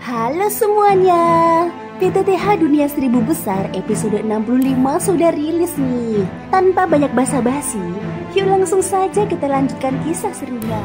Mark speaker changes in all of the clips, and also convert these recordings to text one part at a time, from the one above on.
Speaker 1: Halo semuanya, PTTH Dunia Seribu Besar episode 65 sudah rilis nih. Tanpa banyak basa-basi, yuk langsung saja kita lanjutkan kisah serunya.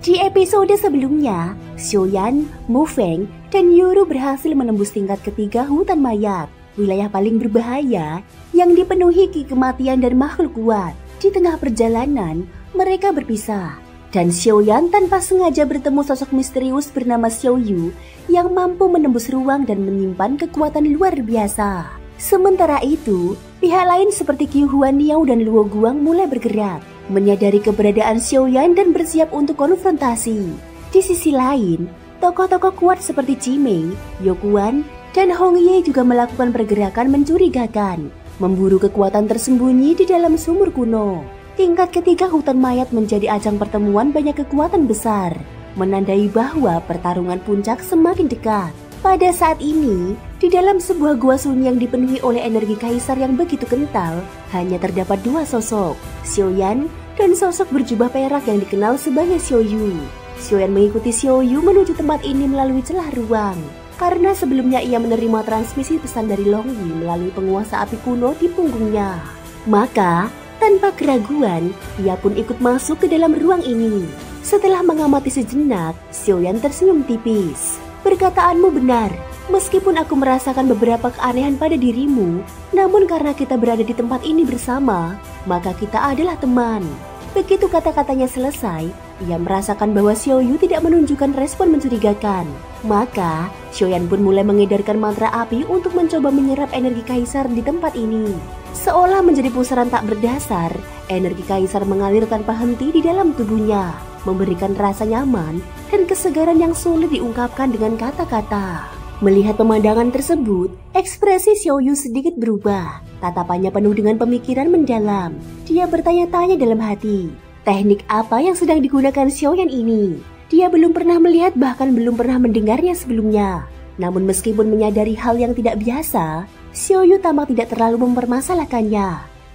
Speaker 1: Di episode sebelumnya, Xiaoyan, Mu Feng, dan Yuru berhasil menembus tingkat ketiga hutan mayat, wilayah paling berbahaya yang dipenuhi ki kematian dan makhluk kuat. Di tengah perjalanan, mereka berpisah. Dan Xiaoyan tanpa sengaja bertemu sosok misterius bernama Xiao Yu yang mampu menembus ruang dan menyimpan kekuatan luar biasa. Sementara itu, pihak lain seperti Qiu Huaniao dan Luo Guang mulai bergerak, menyadari keberadaan Xiaoyan dan bersiap untuk konfrontasi. Di sisi lain, tokoh-tokoh kuat seperti Qimei, Youquan, dan Hong Ye juga melakukan pergerakan mencurigakan, memburu kekuatan tersembunyi di dalam sumur kuno. Tingkat ketiga hutan mayat menjadi ajang pertemuan banyak kekuatan besar, menandai bahwa pertarungan puncak semakin dekat. Pada saat ini, di dalam sebuah gua sunyi yang dipenuhi oleh energi kaisar yang begitu kental, hanya terdapat dua sosok, Xiaoyan dan sosok berjubah perak yang dikenal sebagai Xiao Yu. Xiaoyan mengikuti Xiao Yu menuju tempat ini melalui celah ruang, karena sebelumnya ia menerima transmisi pesan dari Long Yi melalui penguasa api kuno di punggungnya. Maka, tanpa keraguan, ia pun ikut masuk ke dalam ruang ini. Setelah mengamati sejenak, Xiaoyan tersenyum tipis. Perkataanmu benar, meskipun aku merasakan beberapa keanehan pada dirimu, namun karena kita berada di tempat ini bersama, maka kita adalah teman. Begitu kata-katanya selesai, ia merasakan bahwa Xiao Yu tidak menunjukkan respon mencurigakan. Maka, Xiaoyan pun mulai mengedarkan mantra api untuk mencoba menyerap energi kaisar di tempat ini. Seolah menjadi pusaran tak berdasar, energi kaisar mengalir tanpa henti di dalam tubuhnya, memberikan rasa nyaman dan kesegaran yang sulit diungkapkan dengan kata-kata. Melihat pemandangan tersebut, ekspresi Xiao Yu sedikit berubah. Tatapannya penuh dengan pemikiran mendalam. Dia bertanya-tanya dalam hati, teknik apa yang sedang digunakan Xiaoyan ini? Dia belum pernah melihat bahkan belum pernah mendengarnya sebelumnya. Namun meskipun menyadari hal yang tidak biasa, Xiao Yu tampak tidak terlalu mempermasalahkannya.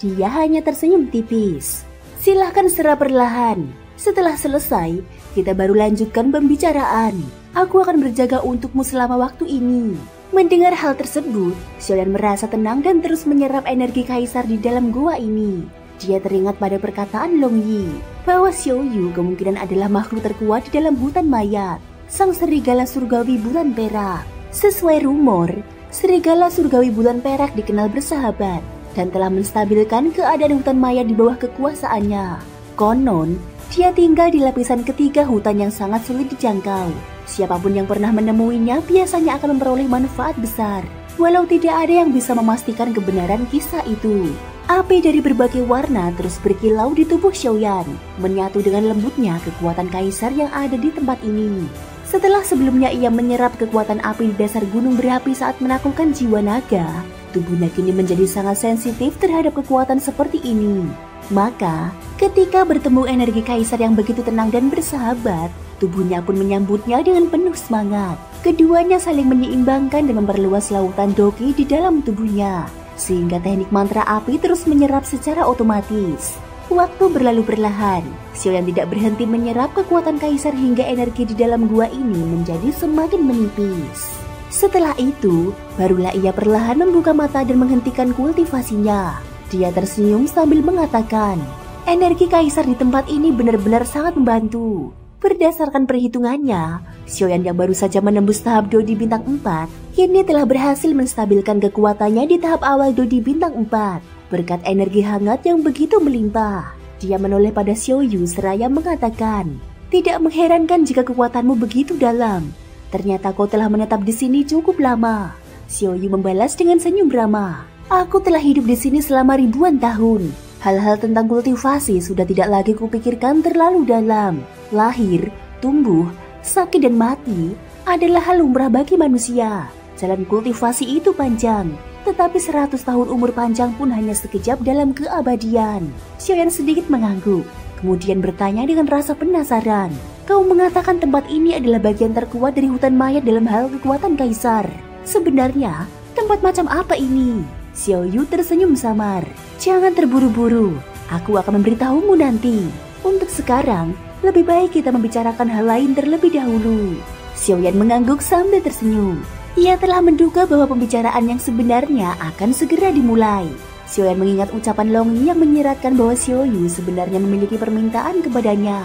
Speaker 1: Dia hanya tersenyum tipis. Silahkan serah perlahan. Setelah selesai, kita baru lanjutkan pembicaraan. Aku akan berjaga untukmu selama waktu ini. Mendengar hal tersebut, Xiaoyan merasa tenang dan terus menyerap energi kaisar di dalam gua ini. Dia teringat pada perkataan Long Yi, bahwa Xiao Yu kemungkinan adalah makhluk terkuat di dalam hutan mayat, sang serigala surgawi bulan perak. Sesuai rumor, serigala surgawi bulan perak dikenal bersahabat dan telah menstabilkan keadaan hutan mayat di bawah kekuasaannya. Konon, dia tinggal di lapisan ketiga hutan yang sangat sulit dijangkau. Siapapun yang pernah menemuinya biasanya akan memperoleh manfaat besar, walau tidak ada yang bisa memastikan kebenaran kisah itu. Api dari berbagai warna terus berkilau di tubuh Xiaoyan, menyatu dengan lembutnya kekuatan kaisar yang ada di tempat ini. Setelah sebelumnya ia menyerap kekuatan api di dasar gunung berapi saat menaklukkan jiwa naga, tubuhnya kini menjadi sangat sensitif terhadap kekuatan seperti ini. Maka, ketika bertemu energi kaisar yang begitu tenang dan bersahabat, tubuhnya pun menyambutnya dengan penuh semangat. Keduanya saling menyeimbangkan dan memperluas lautan doki di dalam tubuhnya, sehingga teknik mantra api terus menyerap secara otomatis. Waktu berlalu perlahan, Xiaoyan tidak berhenti menyerap kekuatan kaisar hingga energi di dalam gua ini menjadi semakin menipis. Setelah itu, barulah ia perlahan membuka mata dan menghentikan kultivasinya. Dia tersenyum sambil mengatakan, energi kaisar di tempat ini benar-benar sangat membantu. Berdasarkan perhitungannya, Xiaoyan yang baru saja menembus tahap Dodi bintang 4, kini telah berhasil menstabilkan kekuatannya di tahap awal Dodi bintang 4. Berkat energi hangat yang begitu melimpah, dia menoleh pada Xiao Yu seraya mengatakan, tidak mengherankan jika kekuatanmu begitu dalam. Ternyata kau telah menetap di sini cukup lama. Xiao Yu membalas dengan senyum ramah. Aku telah hidup di sini selama ribuan tahun. Hal-hal tentang kultivasi sudah tidak lagi kupikirkan terlalu dalam. Lahir, tumbuh, sakit dan mati adalah hal lumrah bagi manusia. Jalan kultivasi itu panjang, tetapi 100 tahun umur panjang pun hanya sekejap dalam keabadian. Xiaoyan sedikit mengangguk, kemudian bertanya dengan rasa penasaran. Kau mengatakan tempat ini adalah bagian terkuat dari hutan mayat dalam hal kekuatan kaisar. Sebenarnya, tempat macam apa ini? Xiao Yu tersenyum samar. Jangan terburu-buru, aku akan memberitahumu nanti. Untuk sekarang, lebih baik kita membicarakan hal lain terlebih dahulu. Xiaoyan mengangguk sambil tersenyum. Ia telah menduga bahwa pembicaraan yang sebenarnya akan segera dimulai. Xiaoyan mengingat ucapan Long Yi yang menyiratkan bahwa Xiaoyu sebenarnya memiliki permintaan kepadanya.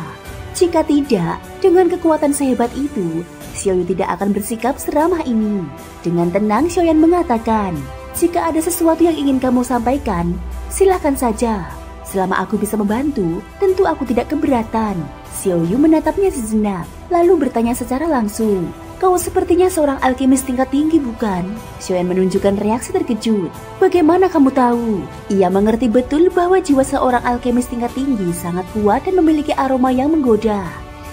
Speaker 1: Jika tidak, dengan kekuatan sehebat itu, Xiaoyu tidak akan bersikap seramah ini. Dengan tenang Xiaoyan mengatakan, "Jika ada sesuatu yang ingin kamu sampaikan, silakan saja. Selama aku bisa membantu, tentu aku tidak keberatan." Xiaoyu menatapnya sejenak, lalu bertanya secara langsung, "Kau sepertinya seorang alkemis tingkat tinggi, bukan?" Xiaoyan menunjukkan reaksi terkejut. "Bagaimana kamu tahu?" Ia mengerti betul bahwa jiwa seorang alkemis tingkat tinggi sangat kuat dan memiliki aroma yang menggoda.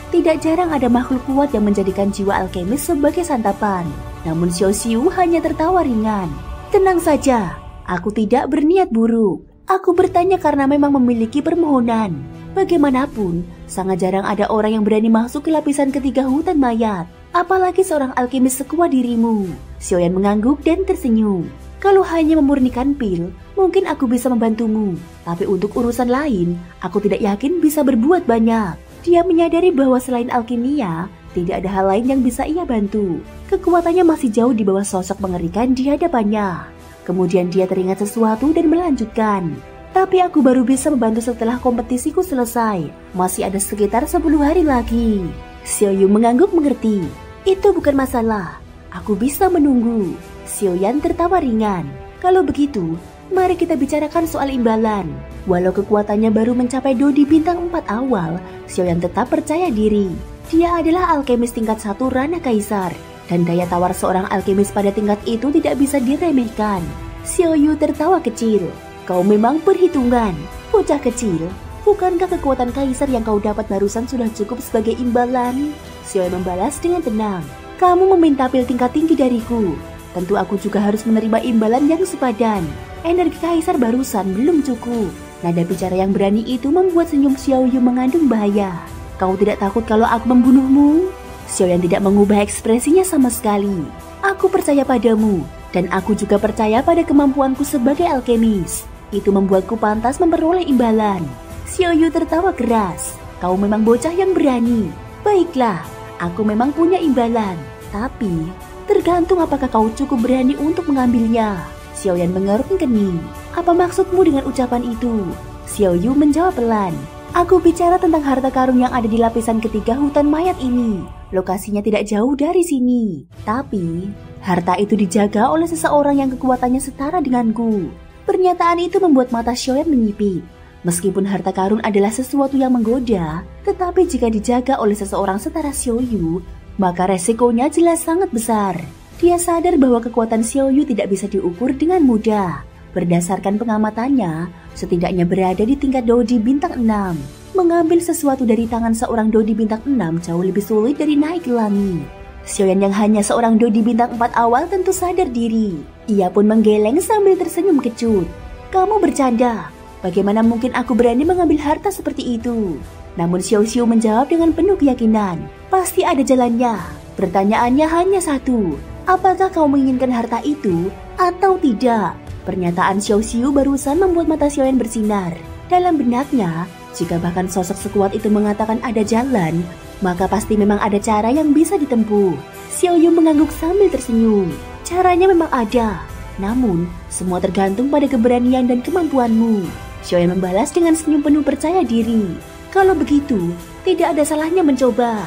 Speaker 1: Tidak jarang ada makhluk kuat yang menjadikan jiwa alkemis sebagai santapan. Namun Xiaoxiu hanya tertawa ringan. "Tenang saja, aku tidak berniat buruk. Aku bertanya karena memang memiliki permohonan. Bagaimanapun, sangat jarang ada orang yang berani masuk ke lapisan ketiga hutan mayat. Apalagi seorang alkemis sekuat dirimu." Xiaoyan mengangguk dan tersenyum. "Kalau hanya memurnikan pil, mungkin aku bisa membantumu. Tapi untuk urusan lain, aku tidak yakin bisa berbuat banyak." Dia menyadari bahwa selain alkimia, tidak ada hal lain yang bisa ia bantu. Kekuatannya masih jauh di bawah sosok mengerikan di hadapannya. Kemudian dia teringat sesuatu dan melanjutkan. "Tapi aku baru bisa membantu setelah kompetisiku selesai. Masih ada sekitar 10 hari lagi." Xiaoyu mengangguk mengerti. "Itu bukan masalah. Aku bisa menunggu." Xiaoyan tertawa ringan. "Kalau begitu, mari kita bicarakan soal imbalan." Walau kekuatannya baru mencapai Dodi bintang 4 awal, Xiaoyan tetap percaya diri. Dia adalah alkemis tingkat 1 Ranah Kaisar, dan daya tawar seorang alkemis pada tingkat itu tidak bisa diremehkan. Xiaoyu tertawa kecil. "Kau memang perhitungan, bocah kecil. Bukankah kekuatan kaisar yang kau dapat barusan sudah cukup sebagai imbalan?" Xiaoyan membalas dengan tenang. "Kamu meminta pil tingkat tinggi dariku. Tentu aku juga harus menerima imbalan yang sepadan. Energi kaisar barusan belum cukup." Nada bicara yang berani itu membuat senyum Xiaoyu mengandung bahaya. "Kau tidak takut kalau aku membunuhmu?" Xiaoyan tidak mengubah ekspresinya sama sekali. "Aku percaya padamu, dan aku juga percaya pada kemampuanku sebagai alkemis. Itu membuatku pantas memperoleh imbalan." Xiaoyu tertawa keras. "Kau memang bocah yang berani. Baiklah, aku memang punya imbalan. Tapi, tergantung apakah kau cukup berani untuk mengambilnya." Xiaoyan mengerut kening. "Apa maksudmu dengan ucapan itu?" Xiaoyu menjawab pelan. "Aku bicara tentang harta karun yang ada di lapisan ketiga hutan mayat ini. Lokasinya tidak jauh dari sini. Tapi, harta itu dijaga oleh seseorang yang kekuatannya setara denganku." Pernyataan itu membuat mata Xiaoyan menyipit. Meskipun harta karun adalah sesuatu yang menggoda, tetapi jika dijaga oleh seseorang setara Xiaoyu, maka resikonya jelas sangat besar. Dia sadar bahwa kekuatan Xiaoyu tidak bisa diukur dengan mudah. Berdasarkan pengamatannya, setidaknya berada di tingkat Dodi bintang 6. Mengambil sesuatu dari tangan seorang Dodi bintang 6 jauh lebih sulit dari naik ke langit. Xiaoyan yang hanya seorang Dodi bintang 4 awal tentu sadar diri. Ia pun menggeleng sambil tersenyum kecut. "Kamu bercanda. Bagaimana mungkin aku berani mengambil harta seperti itu?" Namun Xiaoxiu menjawab dengan penuh keyakinan. "Pasti ada jalannya. Pertanyaannya hanya satu. Apakah kau menginginkan harta itu atau tidak?" Pernyataan Xiaoxiu barusan membuat mata Xiaoyan bersinar. Dalam benaknya, jika bahkan sosok sekuat itu mengatakan ada jalan, maka pasti memang ada cara yang bisa ditempuh. Xiaoyu mengangguk sambil tersenyum. "Caranya memang ada. Namun, semua tergantung pada keberanian dan kemampuanmu." Xiaoyan membalas dengan senyum penuh percaya diri. "Kalau begitu, tidak ada salahnya mencoba."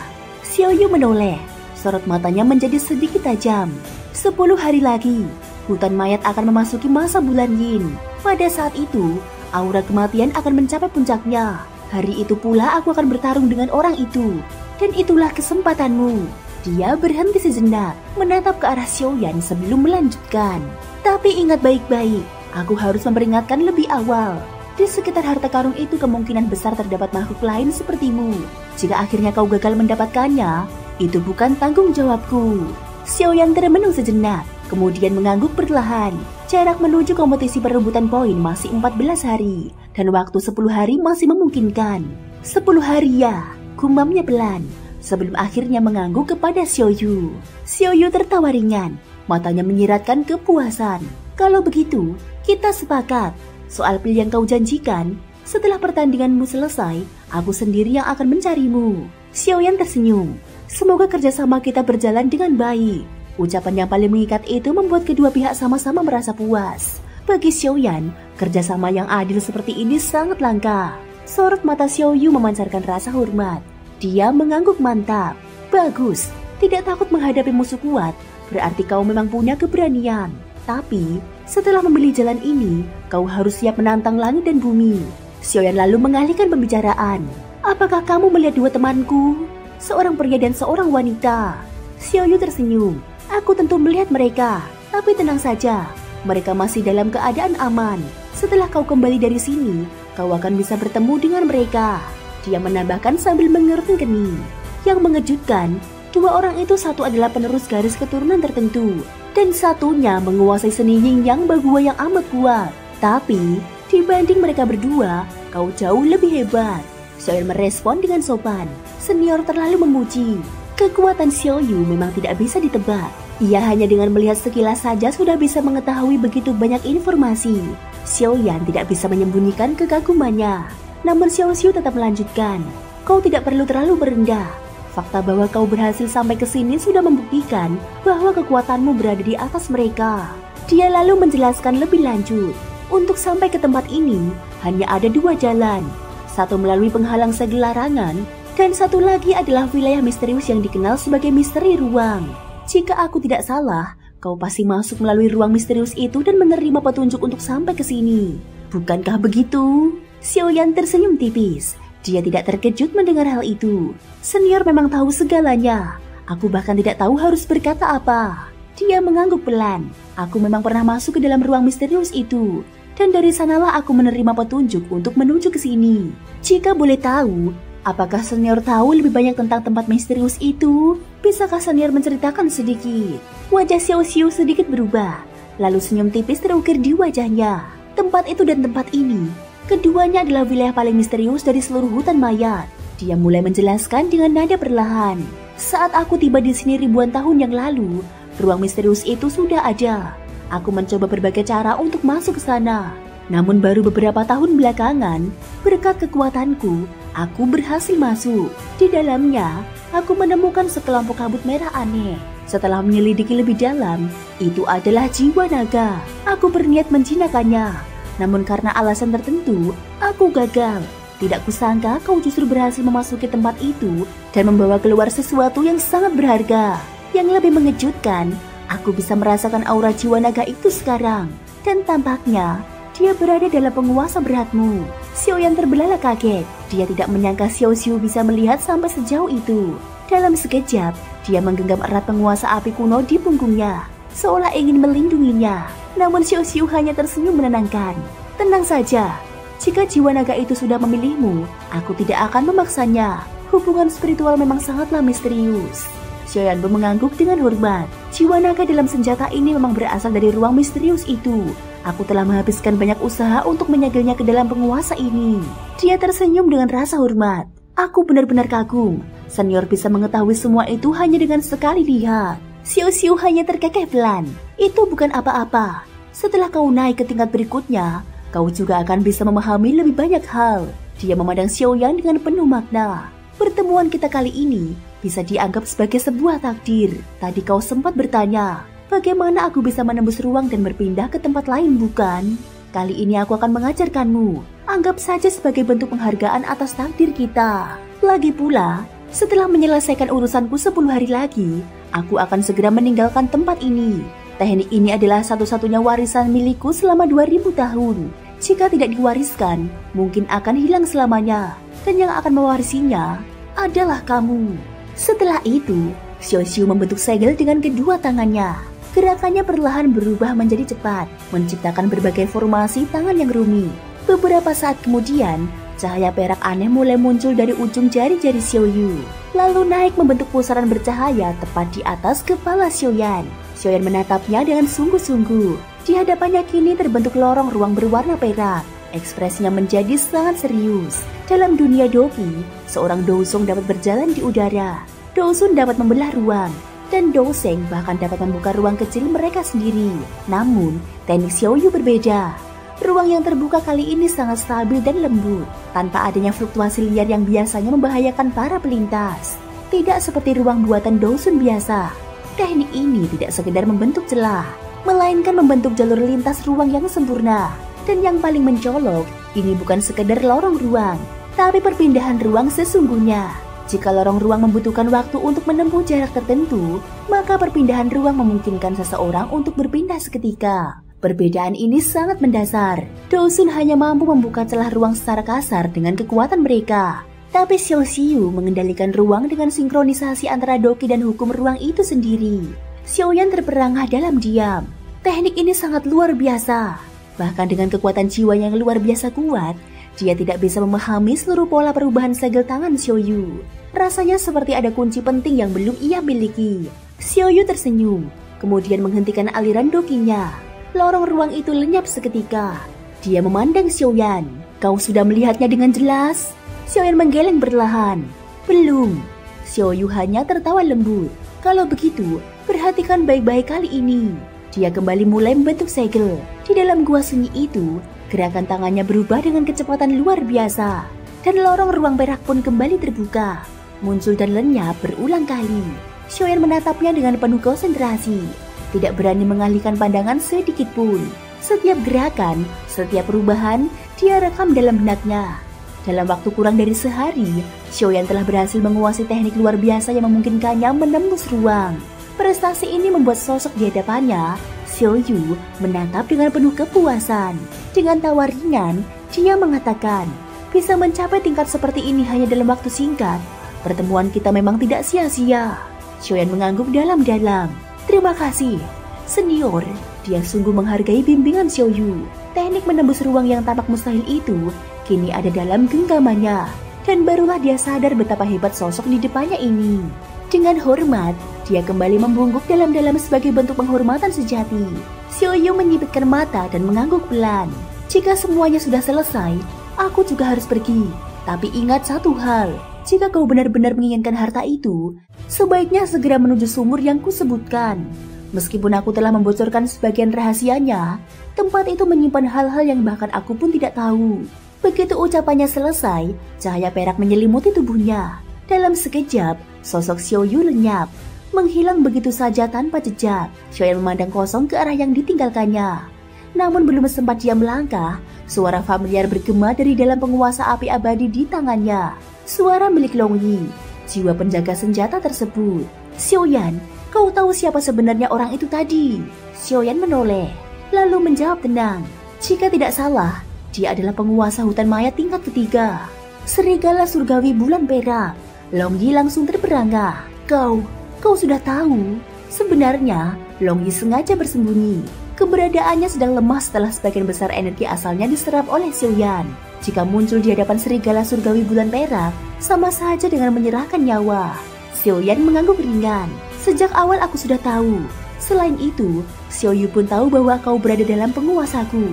Speaker 1: Xiaoyu menoleh. Sorot matanya menjadi sedikit tajam. 10 hari lagi, hutan mayat akan memasuki masa bulan Yin. Pada saat itu, aura kematian akan mencapai puncaknya. Hari itu pula aku akan bertarung dengan orang itu. Dan itulah kesempatanmu. Dia berhenti sejenak, menatap ke arah Xiaoyan sebelum melanjutkan. "Tapi ingat baik-baik, aku harus memperingatkan lebih awal. Di sekitar harta karun itu kemungkinan besar terdapat makhluk lain sepertimu. Jika akhirnya kau gagal mendapatkannya, itu bukan tanggung jawabku." Xiaoyan termenung sejenak, kemudian mengangguk perlahan. Jarak menuju kompetisi perebutan poin masih 14 hari, dan waktu 10 hari masih memungkinkan. 10 hari ya, gumamnya pelan, sebelum akhirnya mengangguk kepada Xiaoyu. Xiaoyu tertawa ringan, matanya menyiratkan kepuasan. "Kalau begitu, kita sepakat. Soal pil yang kau janjikan, setelah pertandinganmu selesai, Aku sendiri yang akan mencarimu. Xiaoyan tersenyum. Semoga kerjasama kita berjalan dengan baik. Ucapan yang paling mengikat itu membuat kedua pihak sama-sama merasa puas. Bagi Xiaoyan, kerjasama yang adil seperti ini sangat langka. Sorot mata Xiaoyu memancarkan rasa hormat. Dia mengangguk mantap. Bagus, tidak takut menghadapi musuh kuat, berarti kau memang punya keberanian. Tapi, setelah memilih jalan ini, kau harus siap menantang langit dan bumi. Xiaoyan lalu mengalihkan pembicaraan. Apakah kamu melihat dua temanku? Seorang pria dan seorang wanita. Xiaoyu tersenyum. Aku tentu melihat mereka, tapi tenang saja. Mereka masih dalam keadaan aman. Setelah kau kembali dari sini, kau akan bisa bertemu dengan mereka. Dia menambahkan sambil mengerutkan kening. Yang mengejutkan, dua orang itu satu adalah penerus garis keturunan tertentu, dan satunya menguasai seni yin yang bagua yang amat kuat. Tapi, dibanding mereka berdua, kau jauh lebih hebat. Xiaoyan merespon dengan sopan. Senior terlalu memuji. Kekuatan Xiaoyu memang tidak bisa ditebak. Ia hanya dengan melihat sekilas saja sudah bisa mengetahui begitu banyak informasi. Xiaoyan tidak bisa menyembunyikan kekagumannya. Namun Xiaoyu tetap melanjutkan. Kau tidak perlu terlalu merendah. Fakta bahwa kau berhasil sampai ke sini sudah membuktikan bahwa kekuatanmu berada di atas mereka. Dia lalu menjelaskan lebih lanjut. Untuk sampai ke tempat ini, hanya ada dua jalan. Satu melalui penghalang segel larangan, dan satu lagi adalah wilayah misterius yang dikenal sebagai misteri ruang. Jika aku tidak salah, kau pasti masuk melalui ruang misterius itu dan menerima petunjuk untuk sampai ke sini. Bukankah begitu? Xiaoyan tersenyum tipis. Dia tidak terkejut mendengar hal itu. Senior memang tahu segalanya. Aku bahkan tidak tahu harus berkata apa. Dia mengangguk pelan. Aku memang pernah masuk ke dalam ruang misterius itu. Dan dari sanalah aku menerima petunjuk untuk menuju ke sini. Jika boleh tahu, apakah senior tahu lebih banyak tentang tempat misterius itu? Bisakah senior menceritakan sedikit? Wajah Xiaoyu sedikit berubah. Lalu senyum tipis terukir di wajahnya. Tempat itu dan tempat ini, keduanya adalah wilayah paling misterius dari seluruh hutan mayat. Dia mulai menjelaskan dengan nada perlahan. Saat aku tiba di sini ribuan tahun yang lalu, ruang misterius itu sudah ada. Aku mencoba berbagai cara untuk masuk ke sana. Namun baru beberapa tahun belakangan, berkat kekuatanku, aku berhasil masuk. Di dalamnya, aku menemukan sekelompok kabut merah aneh. Setelah menyelidiki lebih dalam, itu adalah jiwa naga. Aku berniat menjinakkannya. Namun karena alasan tertentu, aku gagal. Tidak kusangka kau justru berhasil memasuki tempat itu dan membawa keluar sesuatu yang sangat berharga. Yang lebih mengejutkan, aku bisa merasakan aura jiwa naga itu sekarang. Dan tampaknya, dia berada dalam penguasa beratmu. Xiaoyan terbelalak kaget. Dia tidak menyangka Xiaoyu bisa melihat sampai sejauh itu. Dalam sekejap, dia menggenggam erat penguasa api kuno di punggungnya, seolah ingin melindunginya. Namun Xiaoyu hanya tersenyum menenangkan. Tenang saja, jika jiwa naga itu sudah memilihmu, aku tidak akan memaksanya. Hubungan spiritual memang sangatlah misterius. Xiaoyan pun mengangguk dengan hormat. Jiwa naga dalam senjata ini memang berasal dari ruang misterius itu. Aku telah menghabiskan banyak usaha untuk menyegelnya ke dalam penguasa ini. Dia tersenyum dengan rasa hormat. Aku benar-benar kagum. Senior bisa mengetahui semua itu hanya dengan sekali lihat. Xiaoyu hanya terkekeh pelan. Itu bukan apa-apa. Setelah kau naik ke tingkat berikutnya, kau juga akan bisa memahami lebih banyak hal. Dia memandang Xiaoyan dengan penuh makna. Pertemuan kita kali ini bisa dianggap sebagai sebuah takdir. Tadi kau sempat bertanya, bagaimana aku bisa menembus ruang dan berpindah ke tempat lain, bukan? Kali ini aku akan mengajarkanmu. Anggap saja sebagai bentuk penghargaan atas takdir kita. Lagi pula, setelah menyelesaikan urusanku 10 hari lagi, aku akan segera meninggalkan tempat ini. Teknik ini adalah satu-satunya warisan milikku selama 2000 tahun. Jika tidak diwariskan, mungkin akan hilang selamanya. Dan yang akan mewarisinya adalah kamu. Setelah itu, Xiaoyu membentuk segel dengan kedua tangannya. Gerakannya perlahan berubah menjadi cepat, menciptakan berbagai formasi tangan yang rumit. Beberapa saat kemudian, cahaya perak aneh mulai muncul dari ujung jari-jari Xiaoyu, lalu naik membentuk pusaran bercahaya tepat di atas kepala Xiaoyan. Xiaoyan menatapnya dengan sungguh-sungguh. Di hadapannya kini terbentuk lorong ruang berwarna perak. Ekspresinya menjadi sangat serius. Dalam dunia Doki, seorang Dousong dapat berjalan di udara. Dousun dapat membelah ruang, dan Douseng bahkan dapat membuka ruang kecil mereka sendiri. Namun, teknik Xiaoyu berbeda. Ruang yang terbuka kali ini sangat stabil dan lembut, tanpa adanya fluktuasi liar yang biasanya membahayakan para pelintas. Tidak seperti ruang buatan Dawson biasa. Teknik ini tidak sekedar membentuk celah, melainkan membentuk jalur lintas ruang yang sempurna. Dan yang paling mencolok, ini bukan sekedar lorong ruang, tapi perpindahan ruang sesungguhnya. Jika lorong ruang membutuhkan waktu untuk menempuh jarak tertentu, maka perpindahan ruang memungkinkan seseorang untuk berpindah seketika. Perbedaan ini sangat mendasar. Dawson hanya mampu membuka celah ruang secara kasar dengan kekuatan mereka. Tapi Xiao Xiu mengendalikan ruang dengan sinkronisasi antara Doki dan hukum ruang itu sendiri. Xiaoyan terperangah dalam diam. Teknik ini sangat luar biasa. Bahkan dengan kekuatan jiwa yang luar biasa kuat, dia tidak bisa memahami seluruh pola perubahan segel tangan Xiao Yu. Rasanya seperti ada kunci penting yang belum ia miliki. Xiao Yu tersenyum, kemudian menghentikan aliran dokinya. Lorong ruang itu lenyap seketika. Dia memandang Xiaoyan. Kau sudah melihatnya dengan jelas? Xiaoyan menggeleng perlahan. Belum. Xiao Yu hanya tertawa lembut. Kalau begitu, perhatikan baik-baik kali ini. Dia kembali mulai membentuk segel. Di dalam gua sunyi itu, gerakan tangannya berubah dengan kecepatan luar biasa. Dan lorong ruang perak pun kembali terbuka. Muncul dan lenyap berulang kali. Xiaoyan menatapnya dengan penuh konsentrasi. Tidak berani mengalihkan pandangan sedikit pun. Setiap gerakan, setiap perubahan, dia rekam dalam benaknya. Dalam waktu kurang dari sehari, Xiaoyan telah berhasil menguasai teknik luar biasa yang memungkinkannya menembus ruang. Prestasi ini membuat sosok di hadapannya, Xiao Yu, menatap dengan penuh kepuasan. Dengan tawa ringan, dia mengatakan, bisa mencapai tingkat seperti ini hanya dalam waktu singkat. Pertemuan kita memang tidak sia-sia. Xiaoyan mengangguk dalam-dalam. Terima kasih, senior. Dia sungguh menghargai bimbingan Xiao Yu. Teknik menembus ruang yang tampak mustahil itu kini ada dalam genggamannya. Dan barulah dia sadar betapa hebat sosok di depannya ini. Dengan hormat, dia kembali membungkuk dalam-dalam sebagai bentuk penghormatan sejati. Xiao Yu menyipitkan mata dan mengangguk pelan. Jika semuanya sudah selesai, aku juga harus pergi. Tapi ingat satu hal, jika kau benar-benar menginginkan harta itu, sebaiknya segera menuju sumur yang kusebutkan. Meskipun aku telah membocorkan sebagian rahasianya, tempat itu menyimpan hal-hal yang bahkan aku pun tidak tahu. Begitu ucapannya selesai, cahaya perak menyelimuti tubuhnya. Dalam sekejap, sosok Xiao Yu lenyap, menghilang begitu saja tanpa jejak. Xiaoyan memandang kosong ke arah yang ditinggalkannya. Namun belum sempat dia melangkah, suara familiar bergema dari dalam penguasa api abadi di tangannya. Suara milik Long Yi, jiwa penjaga senjata tersebut. Xiaoyan, kau tahu siapa sebenarnya orang itu tadi? Xiaoyan menoleh, lalu menjawab tenang. Jika tidak salah, dia adalah penguasa hutan maya tingkat ketiga. Serigala surgawi bulan perak. Long Yi langsung terperangah. Kau sudah tahu? Sebenarnya, Long Yi sengaja bersembunyi. Keberadaannya sedang lemah setelah sebagian besar energi asalnya diserap oleh Xiaoyan. Jika muncul di hadapan serigala surgawi bulan perak, sama saja dengan menyerahkan nyawa. Xiaoyan mengangguk ringan. Sejak awal aku sudah tahu. Selain itu, Xiao Yu pun tahu bahwa kau berada dalam penguasaku.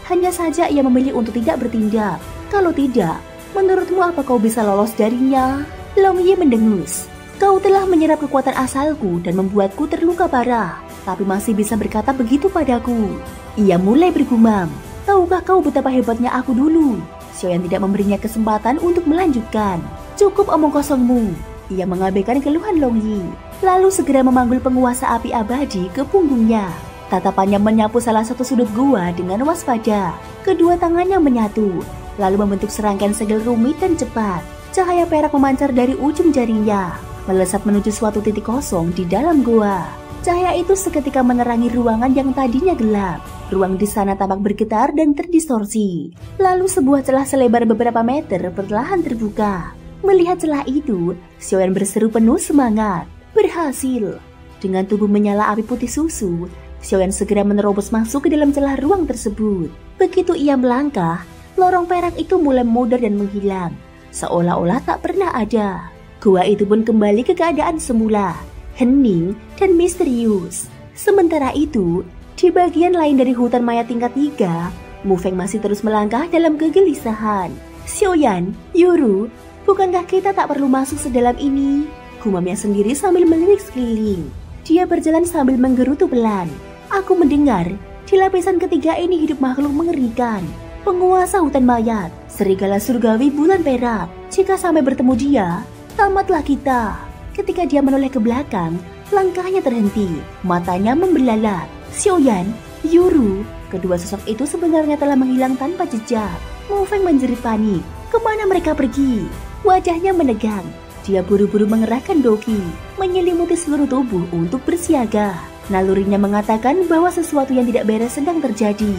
Speaker 1: Hanya saja ia memilih untuk tidak bertindak. Kalau tidak, menurutmu apa kau bisa lolos darinya? Long Yi mendengus. Kau telah menyerap kekuatan asalku dan membuatku terluka parah, tapi masih bisa berkata begitu padaku. Ia mulai bergumam. Tahukah kau betapa hebatnya aku dulu? Xiaoyan tidak memberinya kesempatan untuk melanjutkan. Cukup omong kosongmu. Ia mengabaikan keluhan Long Yi, lalu segera memanggul penguasa api abadi ke punggungnya. Tatapannya menyapu salah satu sudut gua dengan waspada. Kedua tangannya menyatu, lalu membentuk serangkaian segel rumit dan cepat. Cahaya perak memancar dari ujung jarinya, melesat menuju suatu titik kosong di dalam gua. Cahaya itu seketika menerangi ruangan yang tadinya gelap. Ruang di sana tampak bergetar dan terdistorsi. Lalu sebuah celah selebar beberapa meter perlahan terbuka. Melihat celah itu, Xiaoyan berseru penuh semangat. Berhasil! Dengan tubuh menyala api putih susu, Xiaoyan segera menerobos masuk ke dalam celah ruang tersebut. Begitu ia melangkah, lorong perak itu mulai memudar dan menghilang, seolah-olah tak pernah ada. Gua itu pun kembali ke keadaan semula, hening dan misterius. Sementara itu, di bagian lain dari hutan maya tingkat 3, Mu Feng masih terus melangkah dalam kegelisahan. Xiaoyan, Yuru, bukankah kita tak perlu masuk sedalam ini? Gumamnya sendiri sambil melirik sekeliling. Dia berjalan sambil menggerutu pelan. Aku mendengar Di lapisan ketiga ini hidup makhluk mengerikan. Penguasa hutan mayat, serigala surgawi bulan perak. Jika sampai bertemu dia, tamatlah kita. Ketika dia menoleh ke belakang, langkahnya terhenti, matanya membelalak. Xiaoyan, Yuru, kedua sosok itu sebenarnya telah menghilang tanpa jejak. Mo Feng menjerit panik. Kemana mereka pergi? Wajahnya menegang. Dia buru-buru mengerahkan doki, menyelimuti seluruh tubuh untuk bersiaga. Nalurinya mengatakan bahwa sesuatu yang tidak beres sedang terjadi.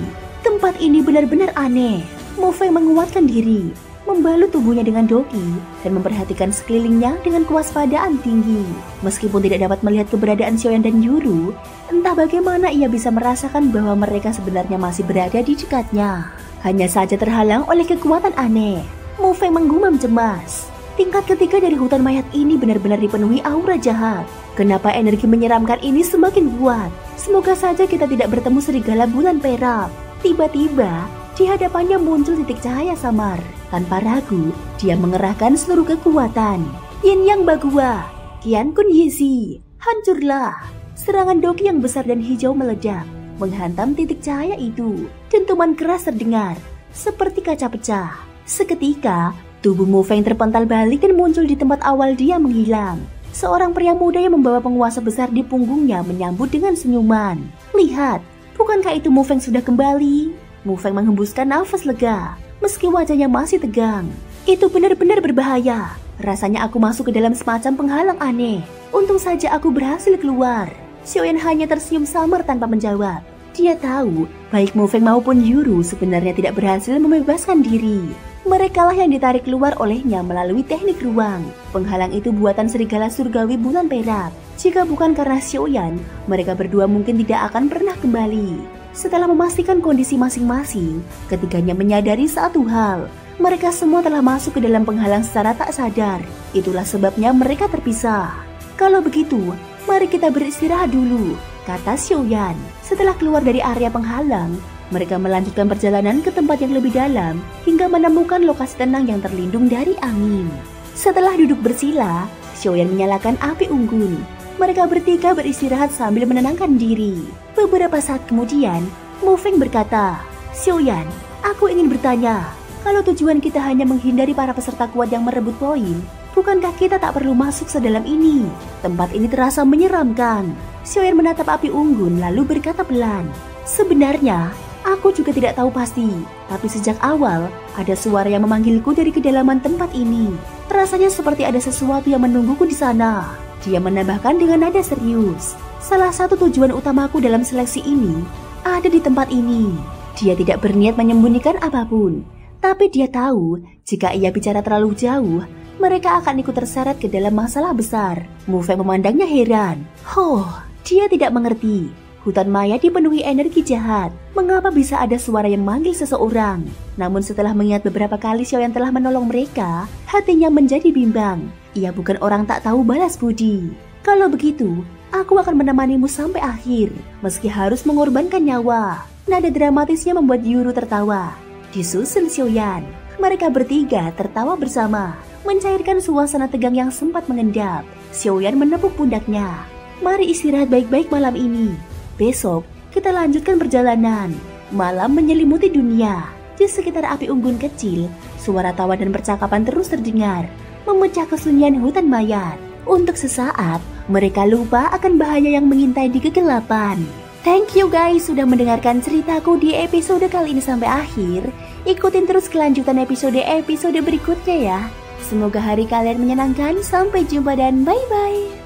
Speaker 1: Tempat ini benar-benar aneh. Mo Feng menguatkan diri, membalut tubuhnya dengan doki, dan memperhatikan sekelilingnya dengan kewaspadaan tinggi. Meskipun tidak dapat melihat keberadaan Xiaoyan dan Yuru, entah bagaimana ia bisa merasakan bahwa mereka sebenarnya masih berada di dekatnya. Hanya saja terhalang oleh kekuatan aneh. Mo Feng menggumam cemas. Tingkat ketiga dari hutan mayat ini benar-benar dipenuhi aura jahat. Kenapa energi menyeramkan ini semakin kuat? Semoga saja kita tidak bertemu serigala bulan perak. Tiba-tiba, di hadapannya muncul titik cahaya samar. Tanpa ragu, dia mengerahkan seluruh kekuatan. Yin Yang Bagua, Qian Kun Yizi, hancurlah. Serangan doki yang besar dan hijau meledak, menghantam titik cahaya itu. Dentuman keras terdengar, seperti kaca pecah. Seketika, tubuh Mo Feng terpental balik dan muncul di tempat awal dia menghilang. Seorang pria muda yang membawa penguasa besar di punggungnya menyambut dengan senyuman. Lihat, bukankah itu Mo Feng sudah kembali? Mo Feng menghembuskan nafas lega, meski wajahnya masih tegang. Itu benar-benar berbahaya. Rasanya aku masuk ke dalam semacam penghalang aneh. Untung saja aku berhasil keluar. Xiaoyan hanya tersenyum samar tanpa menjawab. Dia tahu, baik Mo Feng maupun Yuru sebenarnya tidak berhasil membebaskan diri. Merekalah yang ditarik keluar olehnya melalui teknik ruang. Penghalang itu buatan serigala surgawi bulan perak. Jika bukan karena Xiaoyan, mereka berdua mungkin tidak akan pernah kembali. Setelah memastikan kondisi masing-masing, ketiganya menyadari satu hal. Mereka semua telah masuk ke dalam penghalang secara tak sadar. Itulah sebabnya mereka terpisah. Kalau begitu, mari kita beristirahat dulu, kata Xiaoyan. Setelah keluar dari area penghalang, mereka melanjutkan perjalanan ke tempat yang lebih dalam hingga menemukan lokasi tenang yang terlindung dari angin. Setelah duduk bersila, Xiaoyan menyalakan api unggun. Mereka bertiga beristirahat sambil menenangkan diri. Beberapa saat kemudian, Mo Feng berkata, Xiaoyan, aku ingin bertanya, kalau tujuan kita hanya menghindari para peserta kuat yang merebut poin, bukankah kita tak perlu masuk sedalam ini? Tempat ini terasa menyeramkan. Xiaoyan menatap api unggun lalu berkata pelan, sebenarnya, aku juga tidak tahu pasti, tapi sejak awal ada suara yang memanggilku dari kedalaman tempat ini. Rasanya seperti ada sesuatu yang menungguku di sana. Dia menambahkan dengan nada serius. Salah satu tujuan utamaku dalam seleksi ini ada di tempat ini. Dia tidak berniat menyembunyikan apapun, tapi dia tahu jika ia bicara terlalu jauh, mereka akan ikut terseret ke dalam masalah besar. Mo Feng memandangnya heran. Dia tidak mengerti. Hutan maya dipenuhi energi jahat. Mengapa bisa ada suara yang manggil seseorang? Namun setelah mengingat beberapa kali Xiaoyan telah menolong mereka, hatinya menjadi bimbang. Ia bukan orang tak tahu balas budi. Kalau begitu, aku akan menemanimu sampai akhir, meski harus mengorbankan nyawa. Nada dramatisnya membuat Yuru tertawa. Disusul Xiaoyan, mereka bertiga tertawa bersama, mencairkan suasana tegang yang sempat mengendap. Xiaoyan menepuk pundaknya. Mari istirahat baik-baik malam ini. Besok, kita lanjutkan perjalanan. Malam menyelimuti dunia. Di sekitar api unggun kecil, suara tawa dan percakapan terus terdengar, memecah kesunyian hutan mayat. Untuk sesaat, mereka lupa akan bahaya yang mengintai di kegelapan. Thank you guys sudah mendengarkan ceritaku di episode kali ini sampai akhir. Ikutin terus kelanjutan episode berikutnya ya. Semoga hari kalian menyenangkan. Sampai jumpa dan bye-bye.